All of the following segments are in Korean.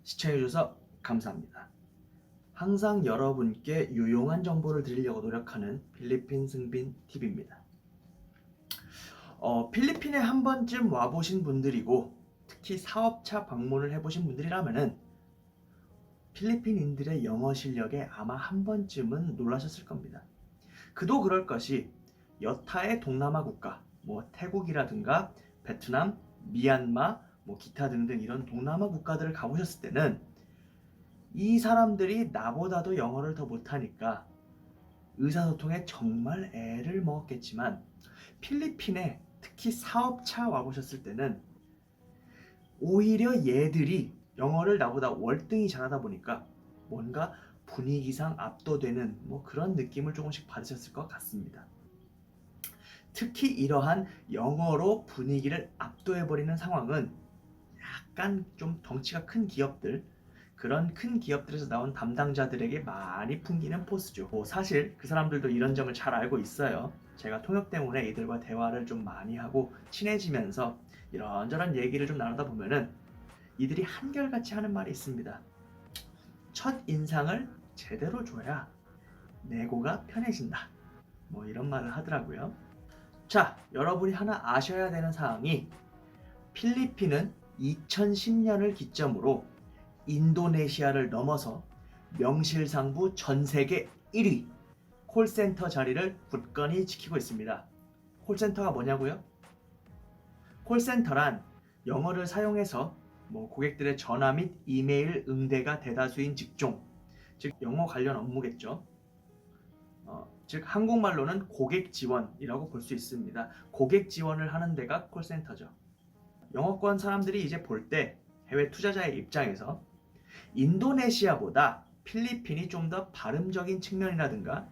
시청해주셔서 감사합니다. 항상 여러분께 유용한 정보를 드리려고 노력하는 필리핀 승빈 TV입니다. 필리핀에 한 번쯤 와보신 분들이고 특히 사업차 방문을 해보신 분들이라면은 필리핀인들의 영어 실력에 아마 한 번쯤은 놀라셨을 겁니다. 그도 그럴 것이 여타의 동남아 국가, 태국이라든가 베트남, 미얀마, 기타 등등 이런 동남아 국가들을 가보셨을 때는 이 사람들이 나보다도 영어를 더 못하니까 의사소통에 정말 애를 먹었겠지만 필리핀에 특히 사업차 와보셨을 때는 오히려 얘들이 영어를 나보다 월등히 잘하다 보니까 뭔가 분위기상 압도되는 그런 느낌을 조금씩 받으셨을 것 같습니다. 특히 이러한 영어로 분위기를 압도해버리는 상황은 약간 좀 덩치가 큰 기업들, 그런 큰 기업들에서 나온 담당자들에게 많이 풍기는 포스죠. 사실 그 사람들도 이런 점을 잘 알고 있어요. 제가 통역 때문에 이들과 대화를 좀 많이 하고 친해지면서 이런저런 얘기를 좀 나누다 보면은 이들이 한결같이 하는 말이 있습니다. 첫 인상을 제대로 줘야 내고가 편해진다. 이런 말을 하더라고요. 자, 여러분이 하나 아셔야 되는 사항이 필리핀은 2010년을 기점으로 인도네시아를 넘어서 명실상부 전 세계 1위 콜센터 자리를 굳건히 지키고 있습니다. 콜센터가 뭐냐고요? 콜센터란 영어를 사용해서 고객들의 전화 및 이메일 응대가 대다수인 직종, 즉 영어 관련 업무겠죠. 즉 한국말로는 고객 지원이라고 볼 수 있습니다. 고객 지원을 하는 데가 콜센터죠. 영어권 사람들이 이제 볼 때 해외 투자자의 입장에서 인도네시아보다 필리핀이 좀 더 발음적인 측면이라든가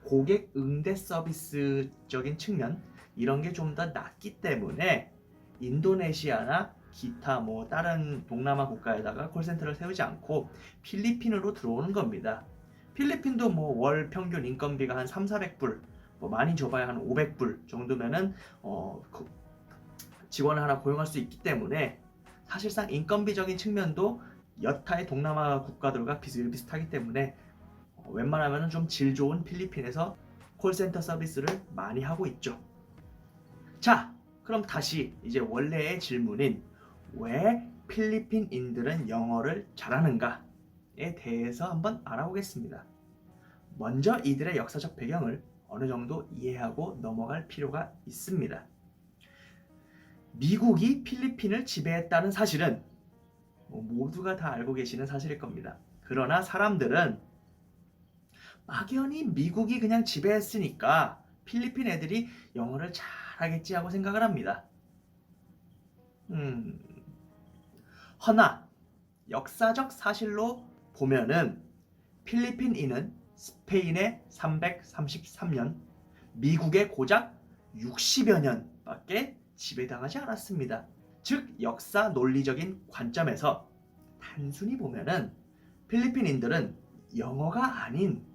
고객 응대 서비스적인 측면 이런 게 좀 더 낮기 때문에 인도네시아나 기타 다른 동남아 국가에다가 콜센터를 세우지 않고 필리핀으로 들어오는 겁니다. 필리핀도 월 평균 인건비가 한 300~400불, 많이 줘봐야 한 500불 정도면은 직원을 하나 고용할 수 있기 때문에 사실상 인건비적인 측면도 여타의 동남아 국가들과 비슷비슷하기 때문에 웬만하면 좀 질 좋은 필리핀에서 콜센터 서비스를 많이 하고 있죠. 자, 그럼 다시 이제 원래의 질문인 왜 필리핀인들은 영어를 잘하는가에 대해서 한번 알아보겠습니다. 먼저 이들의 역사적 배경을 어느 정도 이해하고 넘어갈 필요가 있습니다. 미국이 필리핀을 지배했다는 사실은 모두가 다 알고 계시는 사실일 겁니다. 그러나 사람들은 막연히 미국이 그냥 지배했으니까 필리핀 애들이 영어를 잘하겠지 하고 생각을 합니다. 허나 역사적 사실로 보면은 필리핀인은 스페인의 333년, 미국의 고작 60여 년밖에 지배당하지 않았습니다. 즉 역사 논리적인 관점에서 단순히 보면은 필리핀인들은 영어가 아닌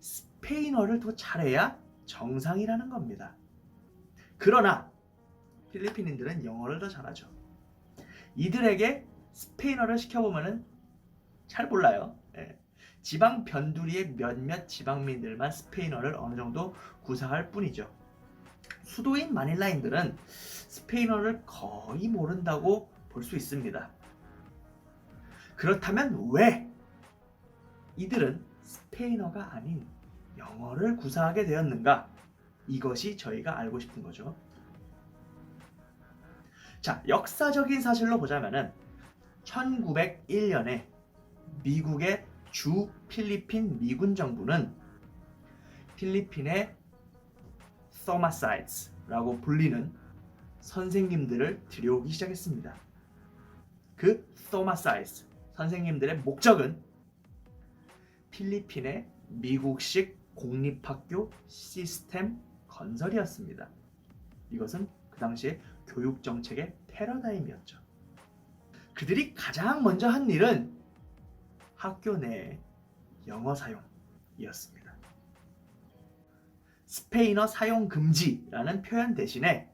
스페인어를 더 잘해야 정상이라는 겁니다. 그러나 필리핀인들은 영어를 더 잘하죠. 이들에게 스페인어를 시켜보면은 잘 몰라요. 지방 변두리의 몇몇 지방민들만 스페인어를 어느 정도 구사할 뿐이죠. 수도인 마닐라인들은 스페인어를 거의 모른다고 볼 수 있습니다. 그렇다면 왜 이들은 스페인어가 아닌 영어를 구사하게 되었는가? 이것이 저희가 알고 싶은 거죠. 자, 역사적인 사실로 보자면은 1901년에 미국의 주 필리핀 미군 정부는 필리핀의 서마사이즈라고 불리는 선생님들을 들여오기 시작했습니다. 그 서마사이즈 선생님들의 목적은 필리핀의 미국식 공립학교 시스템 건설이었습니다. 이것은 그 당시의 교육 정책의 패러다임이었죠. 그들이 가장 먼저 한 일은 학교 내 영어 사용이었습니다. 스페인어 사용 금지라는 표현 대신에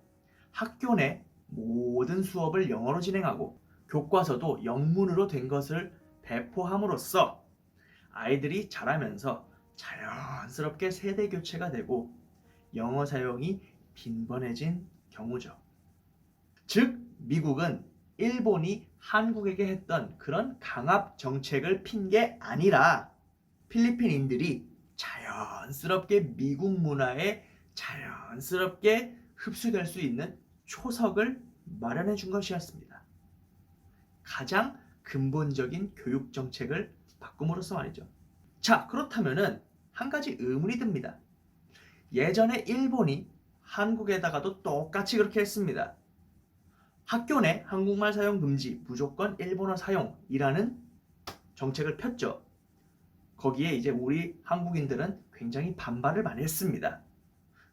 학교 내 모든 수업을 영어로 진행하고 교과서도 영문으로 된 것을 배포함으로써 아이들이 자라면서 자연스럽게 세대 교체가 되고 영어 사용이 빈번해진 경우죠. 즉, 미국은 일본이 한국에게 했던 그런 강압 정책을 핀 게 아니라 필리핀인들이 자연스럽게 미국 문화에 자연스럽게 흡수될 수 있는 초석을 마련해 준 것이었습니다. 가장 근본적인 교육 정책을 바꿈으로써 말이죠. 자, 그렇다면은 한 가지 의문이 듭니다. 예전에 일본이 한국에다가도 똑같이 그렇게 했습니다. 학교 내 한국말 사용 금지, 무조건 일본어 사용이라는 정책을 폈죠. 거기에 이제 우리 한국인들은 굉장히 반발을 많이 했습니다.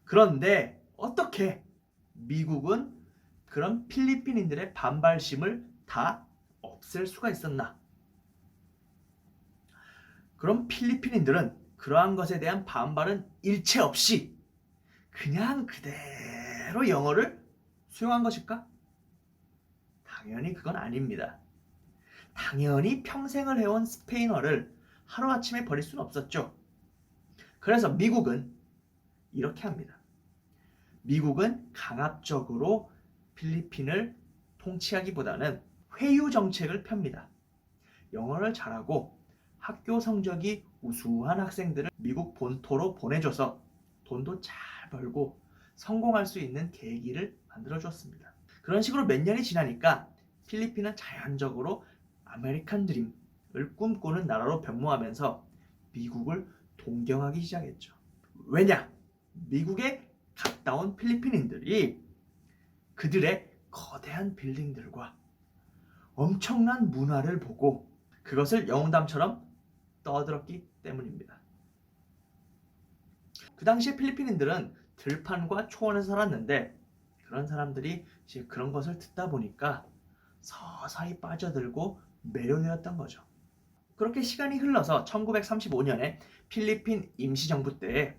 그런데 어떻게 미국은 그런 필리핀인들의 반발심을 다 없앨 수가 있었나? 그럼 필리핀인들은 그러한 것에 대한 반발은 일체 없이 그냥 그대로 영어를 수용한 것일까? 당연히 그건 아닙니다. 당연히 평생을 해온 스페인어를 하루아침에 버릴 수는 없었죠. 그래서 미국은 이렇게 합니다. 미국은 강압적으로 필리핀을 통치하기보다는 회유 정책을 펴니다. 영어를 잘하고 학교 성적이 우수한 학생들을 미국 본토로 보내줘서 돈도 잘 벌고 성공할 수 있는 계기를 만들어줬습니다. 그런 식으로 몇 년이 지나니까 필리핀은 자연적으로 아메리칸 드림을 꿈꾸는 나라로 변모하면서 미국을 동경하기 시작했죠. 왜냐? 미국에 갔다 온 필리핀인들이 그들의 거대한 빌딩들과 엄청난 문화를 보고 그것을 영웅담처럼 떠들었기 때문입니다. 그 당시에 필리핀인들은 들판과 초원에서 살았는데 그런 사람들이 이제 그런 것을 듣다 보니까 서서히 빠져들고 매료되었던 거죠. 그렇게 시간이 흘러서 1935년에 필리핀 임시정부 때에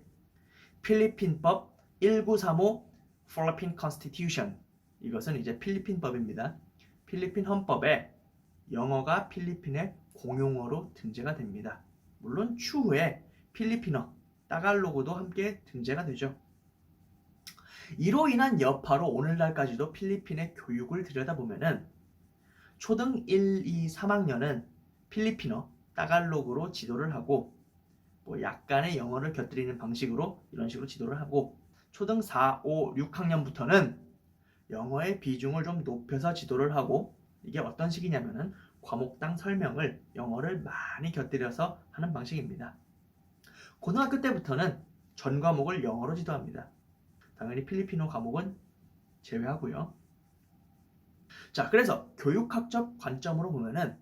필리핀법 1935 Philippine Constitution, 이것은 이제 필리핀법입니다. 필리핀 헌법에 영어가 필리핀의 공용어로 등재가 됩니다. 물론 추후에 필리핀어, 따갈로그도 함께 등재가 되죠. 이로 인한 여파로 오늘날까지도 필리핀의 교육을 들여다보면은 초등 1, 2, 3학년은 필리핀어, 따갈로그로 지도를 하고 약간의 영어를 곁들이는 방식으로 이런 식으로 지도를 하고 초등 4, 5, 6학년부터는 영어의 비중을 좀 높여서 지도를 하고 이게 어떤 식이냐면은 과목당 설명을 영어를 많이 곁들여서 하는 방식입니다. 고등학교 때부터는 전 과목을 영어로 지도합니다. 당연히 필리핀어 과목은 제외하고요. 자, 그래서 교육학적 관점으로 보면은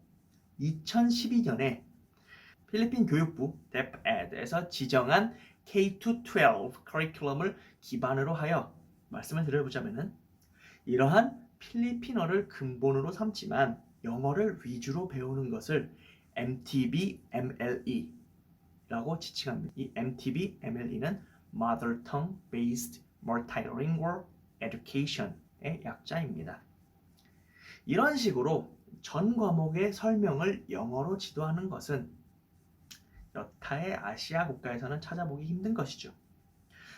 2012년에 필리핀 교육부 DepEd에서 지정한 K-12 커리큘럼을 기반으로 하여 말씀을 드려보자면은 이러한 필리핀어를 근본으로 삼지만 영어를 위주로 배우는 것을 MTB, MLE라고 지칭합니다. 이 MTB, MLE는 Mother Tongue Based Multilingual Education의 약자입니다. 이런 식으로 전 과목의 설명을 영어로 지도하는 것은 여타의 아시아 국가에서는 찾아보기 힘든 것이죠.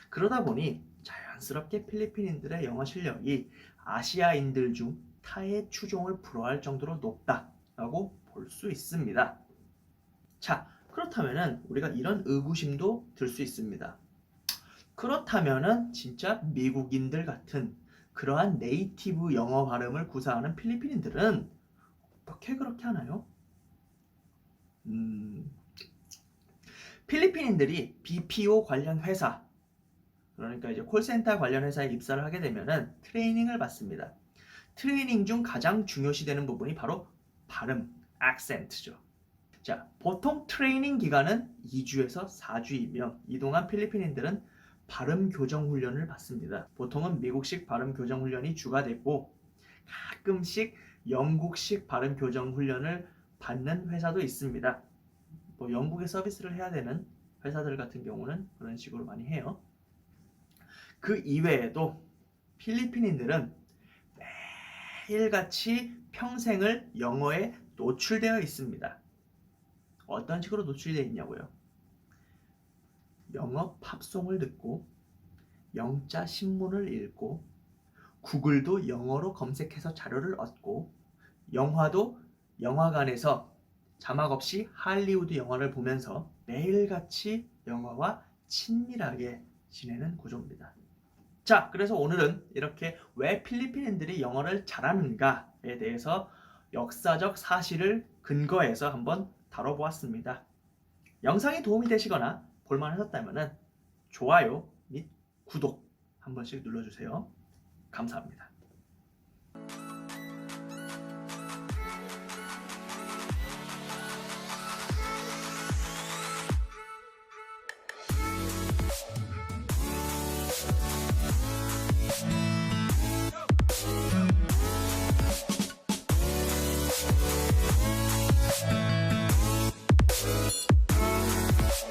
그러다 보니 자연스럽게 필리핀인들의 영어 실력이 아시아인들 중 타의 추종을 불허할 정도로 높다라고 볼 수 있습니다. 자, 그렇다면은 우리가 이런 의구심도 들 수 있습니다. 그렇다면은 진짜 미국인들 같은 그러한 네이티브 영어 발음을 구사하는 필리핀인들은 어떻게 그렇게 하나요? 필리핀인들이 BPO 관련 회사, 그러니까 이제 콜센터 관련 회사에 입사를 하게 되면은 트레이닝을 받습니다. 트레이닝 중 가장 중요시되는 부분이 바로 발음, 액센트죠. 자, 보통 트레이닝 기간은 2주에서 4주이며 이동안 필리핀인들은 발음 교정 훈련을 받습니다. 보통은 미국식 발음 교정 훈련이 주가 되고 가끔씩 영국식 발음 교정 훈련을 받는 회사도 있습니다. 영국에 서비스를 해야 되는 회사들 같은 경우는 그런 식으로 많이 해요. 그 이외에도 필리핀인들은 매일같이 평생을 영어에 노출되어 있습니다. 어떤 식으로 노출되어 있냐고요? 영어 팝송을 듣고 영자 신문을 읽고 구글도 영어로 검색해서 자료를 얻고 영화도 영화관에서 자막 없이 할리우드 영화를 보면서 매일같이 영어와 친밀하게 지내는 구조입니다. 자, 그래서 오늘은 이렇게 왜 필리핀인들이 영어를 잘하는가에 대해서 역사적 사실을 근거해서 한번 다뤄보았습니다. 영상이 도움이 되시거나 볼만하셨다면 좋아요 및 구독 한 번씩 눌러주세요. 감사합니다.